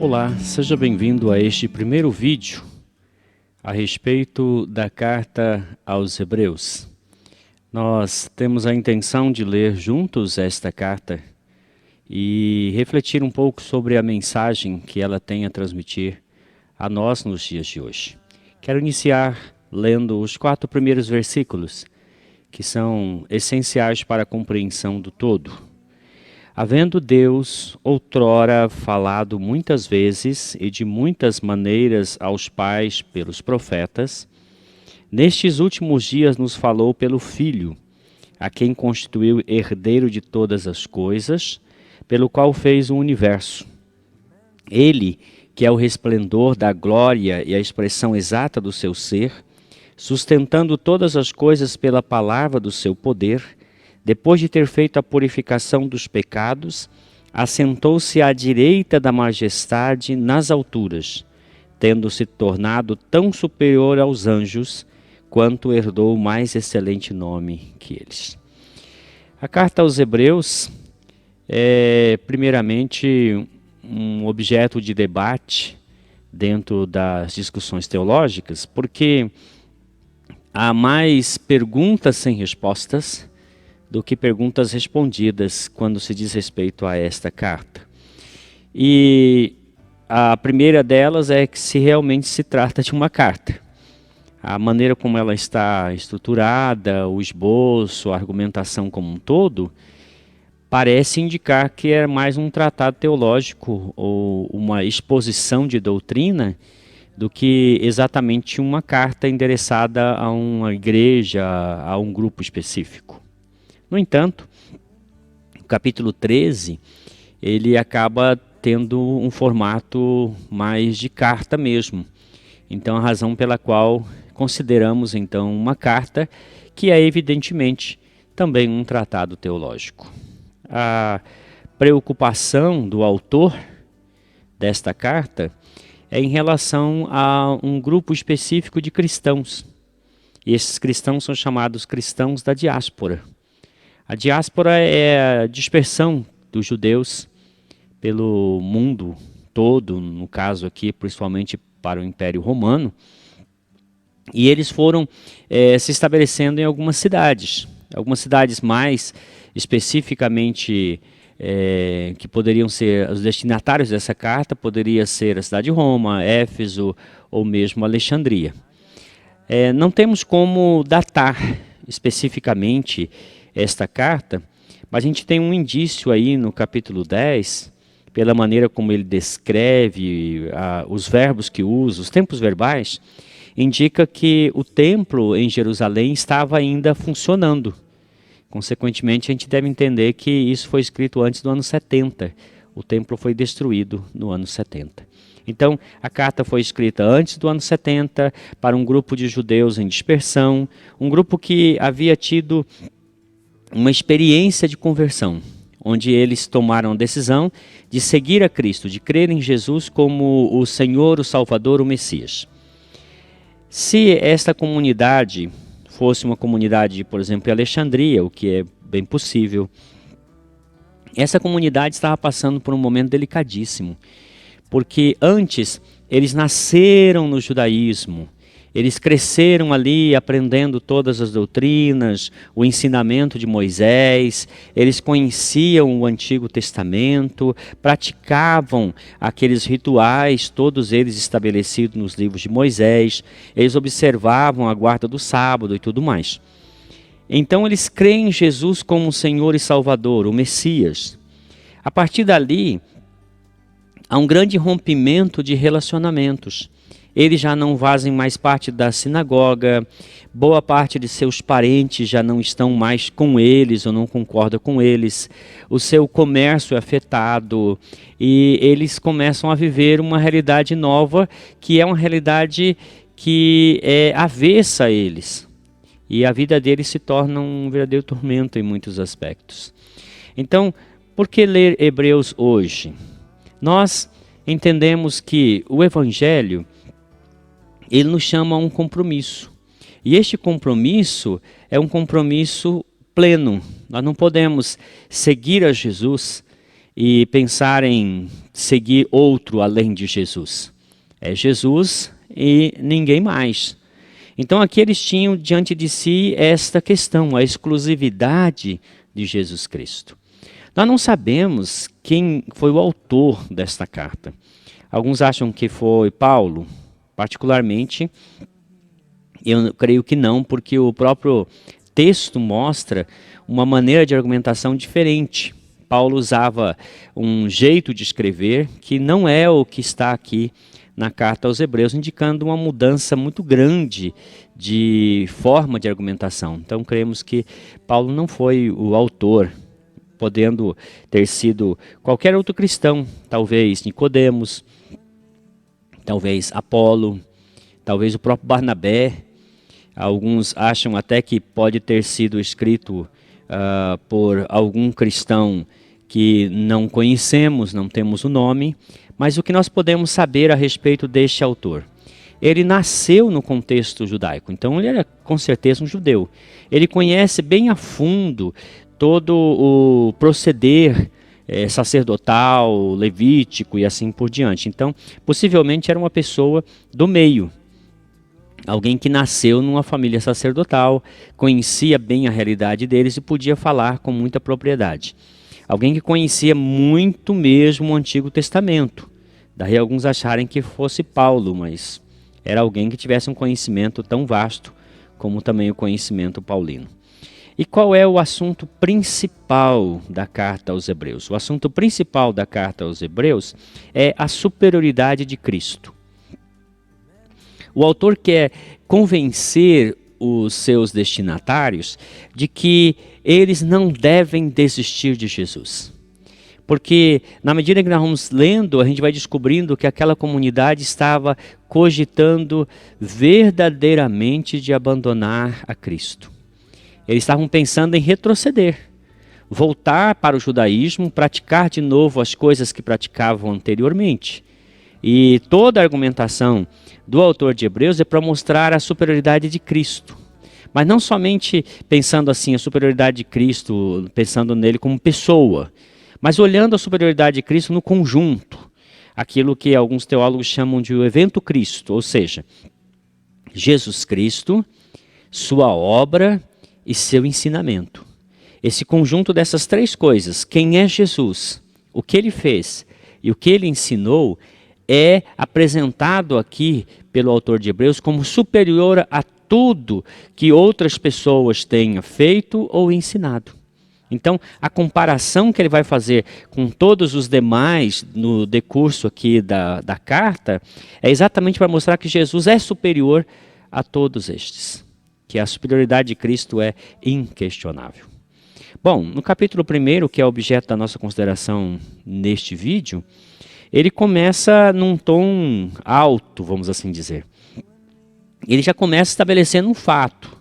Olá, seja bem-vindo a este primeiro vídeo a respeito da carta aos Hebreus. Nós temos a intenção de ler juntos esta carta e refletir um pouco sobre a mensagem que ela tem a transmitir a nós nos dias de hoje. Quero iniciar lendo os 4 primeiros versículos, que são essenciais para a compreensão do todo. Havendo Deus outrora falado muitas vezes e de muitas maneiras aos pais pelos profetas, nestes últimos dias nos falou pelo Filho, a quem constituiu herdeiro de todas as coisas, pelo qual fez o universo. Ele, que é o resplendor da glória e a expressão exata do seu ser, sustentando todas as coisas pela palavra do seu poder, depois de ter feito a purificação dos pecados, assentou-se à direita da majestade nas alturas, tendo se tornado tão superior aos anjos, quanto herdou mais excelente nome que eles. A carta aos Hebreus é, primeiramente, um objeto de debate dentro das discussões teológicas, porque há mais perguntas sem respostas do que perguntas respondidas quando se diz respeito a esta carta. E a primeira delas é que se realmente se trata de uma carta. A maneira como ela está estruturada, o esboço, a argumentação como um todo, parece indicar que é mais um tratado teológico ou uma exposição de doutrina do que exatamente uma carta endereçada a uma igreja, a um grupo específico. No entanto, o capítulo 13, ele acaba tendo um formato mais de carta mesmo. Então, a razão pela qual consideramos então uma carta que é evidentemente também um tratado teológico. A preocupação do autor desta carta é em relação a um grupo específico de cristãos. E esses cristãos são chamados cristãos da diáspora. A diáspora é a dispersão dos judeus pelo mundo todo, no caso aqui, principalmente para o Império Romano. E eles foram se estabelecendo em algumas cidades mais especificamente que poderiam ser os destinatários dessa carta, poderia ser a cidade de Roma, Éfeso ou mesmo Alexandria. Não temos como datar especificamente esta carta, mas a gente tem um indício aí no capítulo 10, pela maneira como ele descreve os verbos que usa, os tempos verbais, indica que o templo em Jerusalém estava ainda funcionando. Consequentemente, a gente deve entender que isso foi escrito antes do ano 70. O templo foi destruído no ano 70. Então, a carta foi escrita antes do ano 70 para um grupo de judeus em dispersão, um grupo que havia tido uma experiência de conversão, onde eles tomaram a decisão de seguir a Cristo, de crer em Jesus como o Senhor, o Salvador, o Messias. Se esta comunidade fosse uma comunidade, por exemplo, em Alexandria, o que é bem possível, essa comunidade estava passando por um momento delicadíssimo, porque antes eles nasceram no judaísmo, eles cresceram ali aprendendo todas as doutrinas, o ensinamento de Moisés, eles conheciam o Antigo Testamento, praticavam aqueles rituais, todos eles estabelecidos nos livros de Moisés, eles observavam a guarda do sábado e tudo mais. Então eles creem em Jesus como o Senhor e Salvador, o Messias. A partir dali, há um grande rompimento de relacionamentos. Eles já não fazem mais parte da sinagoga, boa parte de seus parentes já não estão mais com eles ou não concordam com eles, o seu comércio é afetado e eles começam a viver uma realidade nova, que é uma realidade que é avessa a eles. E a vida deles se torna um verdadeiro tormento em muitos aspectos. Então, por que ler Hebreus hoje? Nós entendemos que o Evangelho, ele nos chama a um compromisso. E este compromisso é um compromisso pleno. Nós não podemos seguir a Jesus e pensar em seguir outro além de Jesus. É Jesus e ninguém mais. Então aqui eles tinham diante de si esta questão, a exclusividade de Jesus Cristo. Nós não sabemos quem foi o autor desta carta. Alguns acham que foi Paulo, particularmente, eu creio que não, porque o próprio texto mostra uma maneira de argumentação diferente. Paulo usava um jeito de escrever que não é o que está aqui na carta aos Hebreus, indicando uma mudança muito grande de forma de argumentação. Então, cremos que Paulo não foi o autor, podendo ter sido qualquer outro cristão, talvez Nicodemos, talvez Apolo, talvez o próprio Barnabé. Alguns acham até que pode ter sido escrito por algum cristão que não conhecemos, não temos o nome, mas o que nós podemos saber a respeito deste autor? Ele nasceu no contexto judaico, então ele era com certeza um judeu. Ele conhece bem a fundo todo o proceder sacerdotal, levítico e assim por diante. Então, possivelmente era uma pessoa do meio. Alguém que nasceu numa família sacerdotal, conhecia bem a realidade deles e podia falar com muita propriedade. Alguém que conhecia muito mesmo o Antigo Testamento. Daí alguns acharem que fosse Paulo, mas era alguém que tivesse um conhecimento tão vasto como também o conhecimento paulino. E qual é o assunto principal da carta aos Hebreus? O assunto principal da carta aos Hebreus é a superioridade de Cristo. O autor quer convencer os seus destinatários de que eles não devem desistir de Jesus. Porque na medida que nós vamos lendo, a gente vai descobrindo que aquela comunidade estava cogitando verdadeiramente de abandonar a Cristo. Eles estavam pensando em retroceder, voltar para o judaísmo, praticar de novo as coisas que praticavam anteriormente. E toda a argumentação do autor de Hebreus é para mostrar a superioridade de Cristo. Mas não somente pensando assim, a superioridade de Cristo, pensando nele como pessoa, mas olhando a superioridade de Cristo no conjunto. Aquilo que alguns teólogos chamam de o evento Cristo, ou seja, Jesus Cristo, sua obra e seu ensinamento. Esse conjunto dessas três coisas, quem é Jesus, o que ele fez e o que ele ensinou, é apresentado aqui pelo autor de Hebreus como superior a tudo que outras pessoas tenham feito ou ensinado. Então, a comparação que ele vai fazer com todos os demais no decurso aqui da carta é exatamente para mostrar que Jesus é superior a todos estes, que a superioridade de Cristo é inquestionável. Bom, no capítulo 1, que é objeto da nossa consideração neste vídeo, ele começa num tom alto, vamos assim dizer. Ele já começa estabelecendo um fato,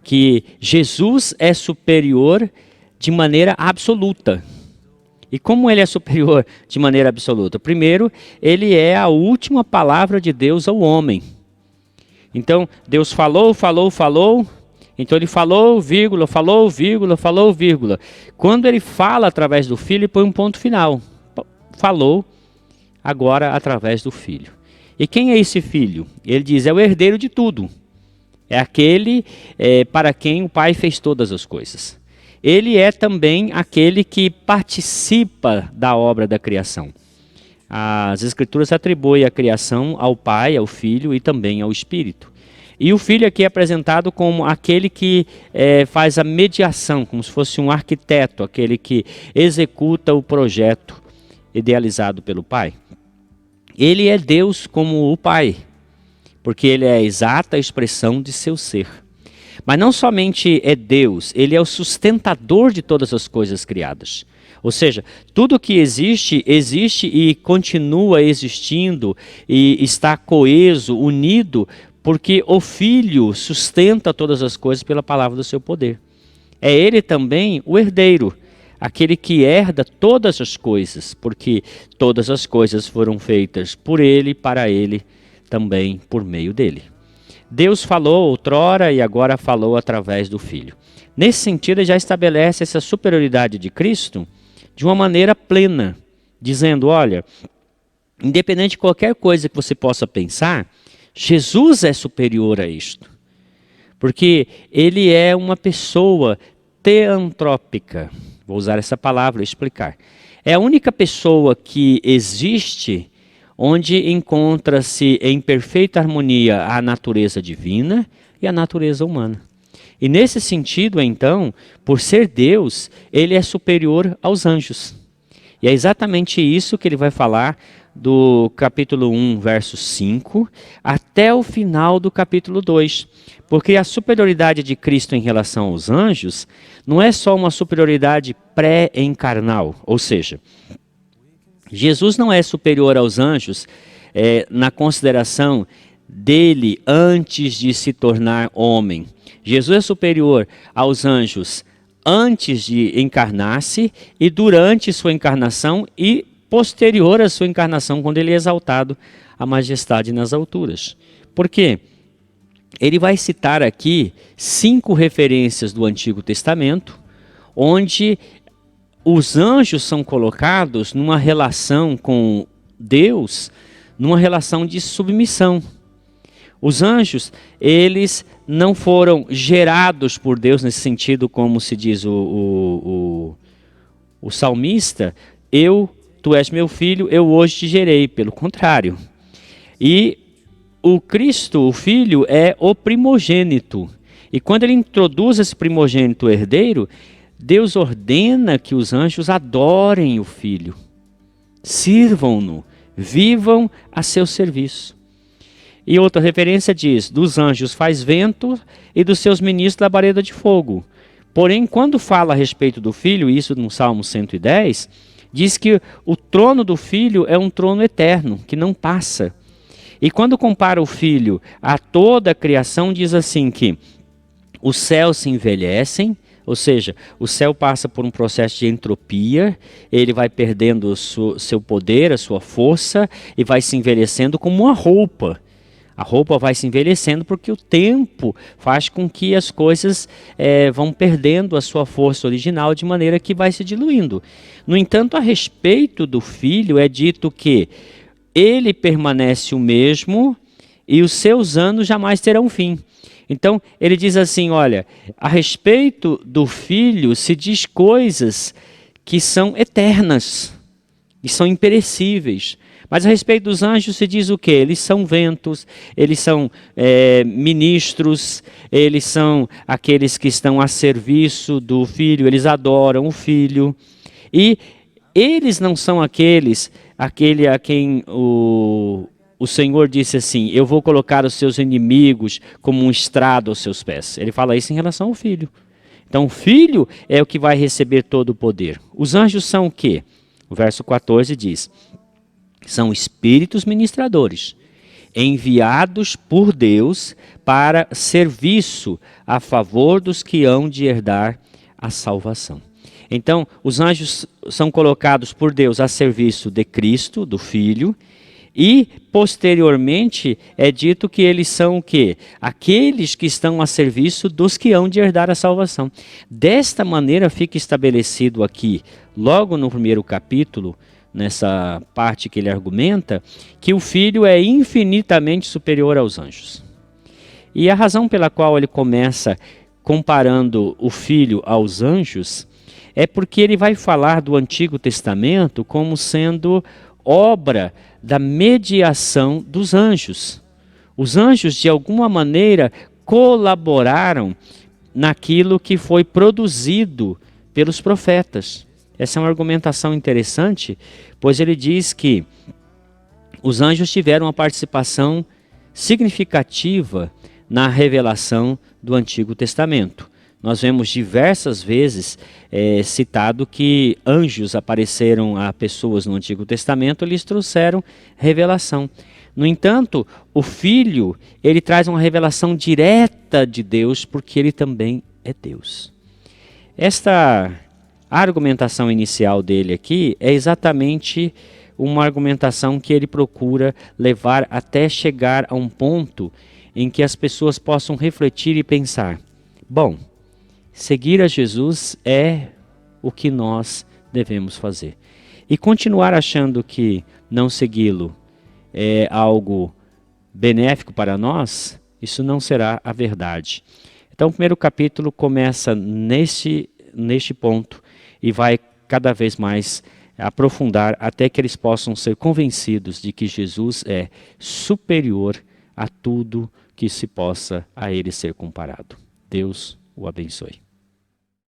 que Jesus é superior de maneira absoluta. E como ele é superior de maneira absoluta? Primeiro, ele é a última palavra de Deus ao homem. Então, Deus falou, então ele falou, vírgula, falou, vírgula, falou, vírgula. Quando ele fala através do Filho, ele põe um ponto final. Falou, agora através do Filho. E quem é esse Filho? Ele diz, é o herdeiro de tudo. É aquele para quem o Pai fez todas as coisas. Ele é também aquele que participa da obra da criação. As Escrituras atribuem a criação ao Pai, ao Filho e também ao Espírito. E o Filho aqui é apresentado como aquele que faz a mediação, como se fosse um arquiteto, aquele que executa o projeto idealizado pelo Pai. Ele é Deus como o Pai, porque ele é a exata expressão de seu ser. Mas não somente é Deus, ele é o sustentador de todas as coisas criadas. Ou seja, tudo que existe, existe e continua existindo e está coeso, unido, porque o Filho sustenta todas as coisas pela palavra do seu poder. É ele também o herdeiro, aquele que herda todas as coisas, porque todas as coisas foram feitas por ele, para ele, também por meio dele. Deus falou outrora e agora falou através do Filho. Nesse sentido, ele já estabelece essa superioridade de Cristo de uma maneira plena, dizendo, olha, independente de qualquer coisa que você possa pensar, Jesus é superior a isto. Porque ele é uma pessoa teantrópica. Vou usar essa palavra e explicar. É a única pessoa que existe onde encontra-se em perfeita harmonia a natureza divina e a natureza humana. E nesse sentido, então, por ser Deus, ele é superior aos anjos. E é exatamente isso que ele vai falar do capítulo 1, verso 5, até o final do capítulo 2. Porque a superioridade de Cristo em relação aos anjos não é só uma superioridade pré-encarnal, ou seja, Jesus não é superior aos anjos na consideração dele antes de se tornar homem. Jesus é superior aos anjos antes de encarnar-se e durante sua encarnação e posterior à sua encarnação, quando ele é exaltado à majestade nas alturas. Por quê? Ele vai citar aqui 5 referências do Antigo Testamento, onde os anjos são colocados numa relação com Deus, numa relação de submissão. Os anjos, eles não foram gerados por Deus nesse sentido, como se diz o salmista, tu és meu filho, eu hoje te gerei, pelo contrário. E o Cristo, o Filho, é o primogênito. E quando ele introduz esse primogênito herdeiro, Deus ordena que os anjos adorem o Filho, sirvam-no, vivam a seu serviço. E outra referência diz, dos anjos faz vento e dos seus ministros labareda de fogo. Porém, quando fala a respeito do Filho, isso no Salmo 110, diz que o trono do Filho é um trono eterno, que não passa. E quando compara o Filho a toda a criação, diz assim que os céus se envelhecem, ou seja, o céu passa por um processo de entropia, ele vai perdendo o seu poder, a sua força, e vai se envelhecendo como uma roupa. A roupa vai se envelhecendo porque o tempo faz com que as coisas vão perdendo a sua força original, de maneira que vai se diluindo. No entanto, a respeito do Filho é dito que ele permanece o mesmo e os seus anos jamais terão fim. Então, ele diz assim, olha, a respeito do Filho se diz coisas que são eternas e são imperecíveis. Mas a respeito dos anjos se diz o quê? Eles são ventos, eles são ministros, eles são aqueles que estão a serviço do Filho, eles adoram o Filho. E eles não são aquele a quem o Senhor disse assim, eu vou colocar os seus inimigos como um estrado aos seus pés. Ele fala isso em relação ao Filho. Então o Filho é o que vai receber todo o poder. Os anjos são o quê? O verso 14 diz, são espíritos ministradores, enviados por Deus para serviço a favor dos que hão de herdar a salvação. Então, os anjos são colocados por Deus a serviço de Cristo, do Filho, e posteriormente é dito que eles são o quê? Aqueles que estão a serviço dos que hão de herdar a salvação. Desta maneira fica estabelecido aqui, logo no primeiro capítulo, nessa parte que ele argumenta, que o Filho é infinitamente superior aos anjos. E a razão pela qual ele começa comparando o Filho aos anjos é porque ele vai falar do Antigo Testamento como sendo obra da mediação dos anjos. Os anjos, de alguma maneira, colaboraram naquilo que foi produzido pelos profetas. Essa é uma argumentação interessante, pois ele diz que os anjos tiveram uma participação significativa na revelação do Antigo Testamento. Nós vemos diversas vezes citado que anjos apareceram a pessoas no Antigo Testamento e lhes trouxeram revelação. No entanto, o Filho, ele traz uma revelação direta de Deus, porque ele também é Deus. Esta argumentação inicial dele aqui é exatamente uma argumentação que ele procura levar até chegar a um ponto em que as pessoas possam refletir e pensar, bom, seguir a Jesus é o que nós devemos fazer. E continuar achando que não segui-lo é algo benéfico para nós, isso não será a verdade. Então o primeiro capítulo começa neste ponto e vai cada vez mais aprofundar até que eles possam ser convencidos de que Jesus é superior a tudo que se possa a ele ser comparado. Deus o abençoe.